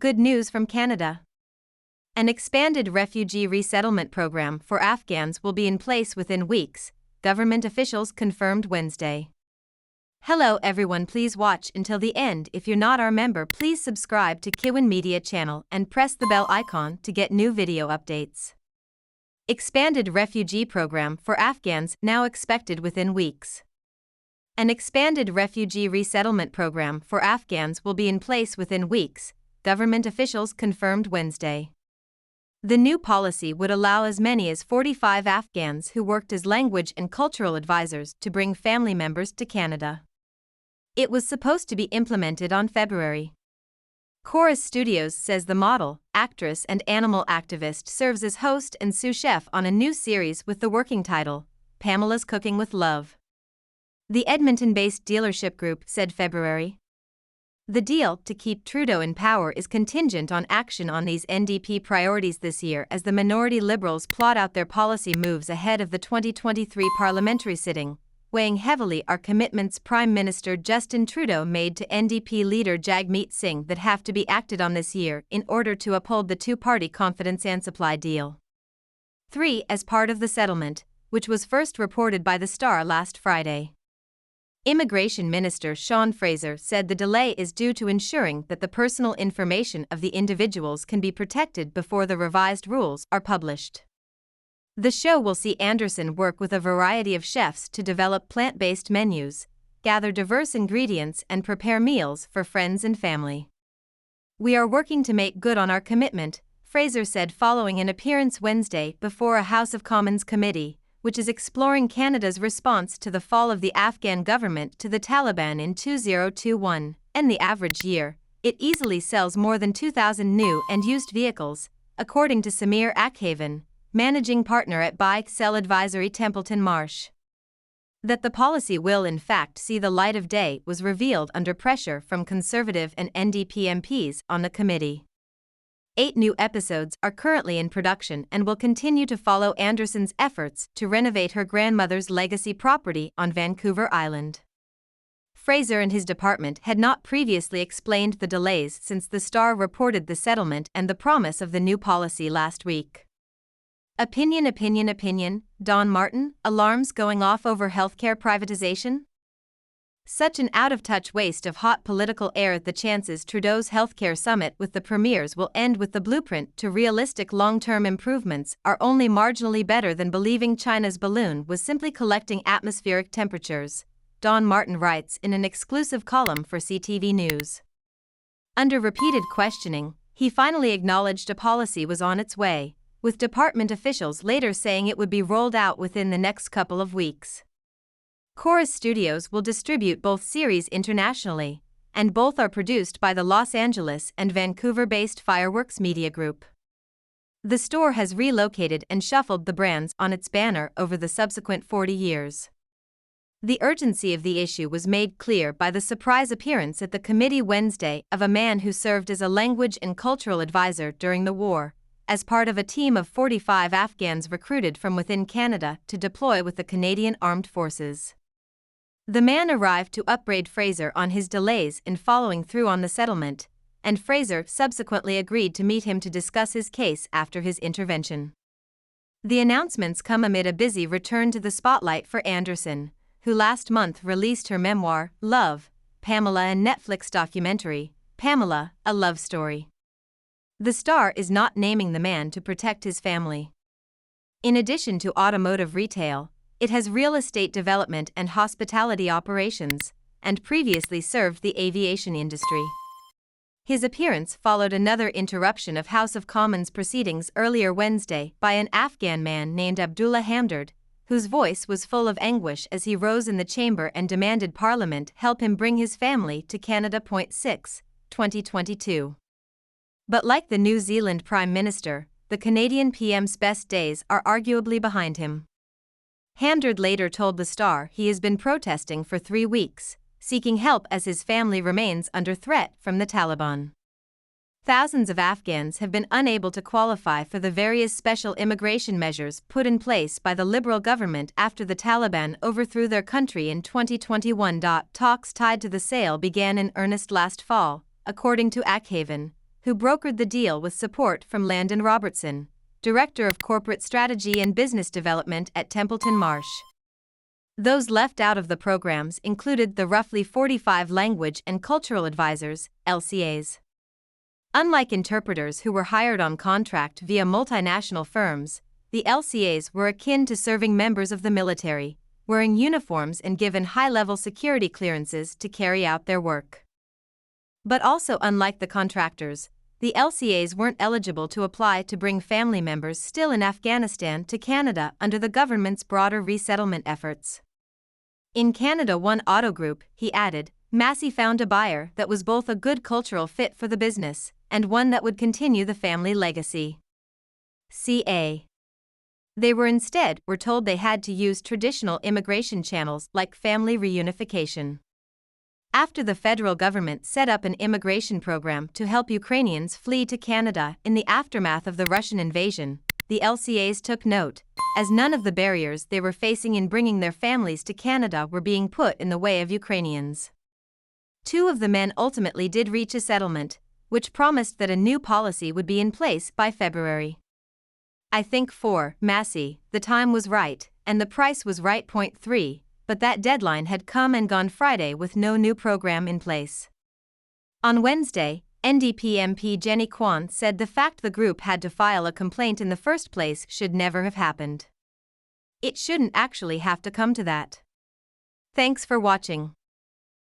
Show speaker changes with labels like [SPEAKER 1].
[SPEAKER 1] Good news from Canada. An expanded refugee resettlement program for Afghans will be in place within weeks, government officials confirmed Wednesday. Hello everyone, please watch until the end. If you're not our member, please subscribe to Kyiwan Media channel and press the bell icon to get new video updates. Expanded refugee program for Afghans now expected within weeks. An expanded refugee resettlement program for Afghans will be in place within weeks, government officials confirmed Wednesday. The new policy would allow as many as 45 Afghans who worked as language and cultural advisors to bring family members to Canada. It was supposed to be implemented on February. Prime Studios says the model, actress and animal activist serves as host and sous-chef on a new series with the working title, Pamela's Cooking with Love. The Edmonton-based dealership group said February. The deal to keep Trudeau in power is contingent on action on these NDP priorities this year as the minority Liberals plot out their policy moves ahead of the 2023 parliamentary sitting, weighing heavily are commitments Prime Minister Justin Trudeau made to NDP Leader Jagmeet Singh that have to be acted on this year in order to uphold the two-party confidence and supply deal. 3. As part of the settlement, which was first reported by The Star last Friday. Immigration Minister Sean Fraser said the delay is due to ensuring that the personal information of the individuals can be protected before the revised rules are published. The show will see Anderson work with a variety of chefs to develop plant-based menus, gather diverse ingredients and prepare meals for friends and family. We are working to make good on our commitment, Fraser said following an appearance Wednesday before a House of Commons committee, which is exploring Canada's response to the fall of the Afghan government to the Taliban in 2021, and the average year, it easily sells more than 2,000 new and used vehicles, according to Samir Akhavan, managing partner at Buy Sell Advisory Templeton Marsh. That the policy will in fact see the light of day was revealed under pressure from Conservative and NDP MPs on the committee. 8 new episodes are currently in production and will continue to follow Anderson's efforts to renovate her grandmother's legacy property on Vancouver Island. Fraser and his department had not previously explained the delays since The Star reported the settlement and the promise of the new policy last week. Opinion, Don Martin, alarms going off over healthcare privatization? Such an out-of-touch waste of hot political air. The chances Trudeau's healthcare summit with the premiers will end with the blueprint to realistic long-term improvements are only marginally better than believing China's balloon was simply collecting atmospheric temperatures, Don Martin writes in an exclusive column for CTV News. Under repeated questioning, he finally acknowledged a policy was on its way, with department officials later saying it would be rolled out within the next couple of weeks. Prime Studios will distribute both series internationally, and both are produced by the Los Angeles and Vancouver-based Fireworks Media Group. The store has relocated and shuffled the brands on its banner over the subsequent 40 years. The urgency of the issue was made clear by the surprise appearance at the committee Wednesday of a man who served as a language and cultural advisor during the war, as part of a team of 45 Afghans recruited from within Canada to deploy with the Canadian Armed Forces. The man arrived to upbraid Fraser on his delays in following through on the settlement, and Fraser subsequently agreed to meet him to discuss his case after his intervention. The announcements come amid a busy return to the spotlight for Anderson, who last month released her memoir, Love, Pamela, and Netflix documentary, Pamela, A Love Story. The Star is not naming the man to protect his family. In addition to automotive retail, it has real estate development and hospitality operations, and previously served the aviation industry. His appearance followed another interruption of House of Commons proceedings earlier Wednesday by an Afghan man named Abdullah Hamid, whose voice was full of anguish as he rose in the chamber and demanded Parliament help him bring his family to Canada. 6, 2022. But like the New Zealand Prime Minister, the Canadian PM's best days are arguably behind him. Hamid later told The Star he has been protesting for 3 weeks, seeking help as his family remains under threat from the Taliban. Thousands of Afghans have been unable to qualify for the various special immigration measures put in place by the Liberal government after the Taliban overthrew their country in 2021. Talks tied to the sale began in earnest last fall, according to Akhavan, who brokered the deal with support from Landon Robertson, Director of Corporate Strategy and Business Development at Templeton Marsh. Those left out of the programs included the roughly 45 language and cultural advisors, LCAs. Unlike interpreters who were hired on contract via multinational firms, the LCAs were akin to serving members of the military, wearing uniforms and given high-level security clearances to carry out their work. But also unlike the contractors, the LCAs weren't eligible to apply to bring family members still in Afghanistan to Canada under the government's broader resettlement efforts. In Canada One Auto Group, he added, Massey found a buyer that was both a good cultural fit for the business and one that would continue the family legacy. CA. They were told they had to use traditional immigration channels like family reunification. After the federal government set up an immigration program to help Ukrainians flee to Canada in the aftermath of the Russian invasion, the LCAs took note, as none of the barriers they were facing in bringing their families to Canada were being put in the way of Ukrainians. 2 of the men ultimately did reach a settlement, which promised that a new policy would be in place by February. I think for Massey, the time was right, and the price was right. 3, but that deadline had come and gone Friday with no new program in place. On Wednesday, NDP MP Jenny Kwan said the fact the group had to file a complaint in the first place should never have happened. It shouldn't actually have to come to that. Thanks for watching.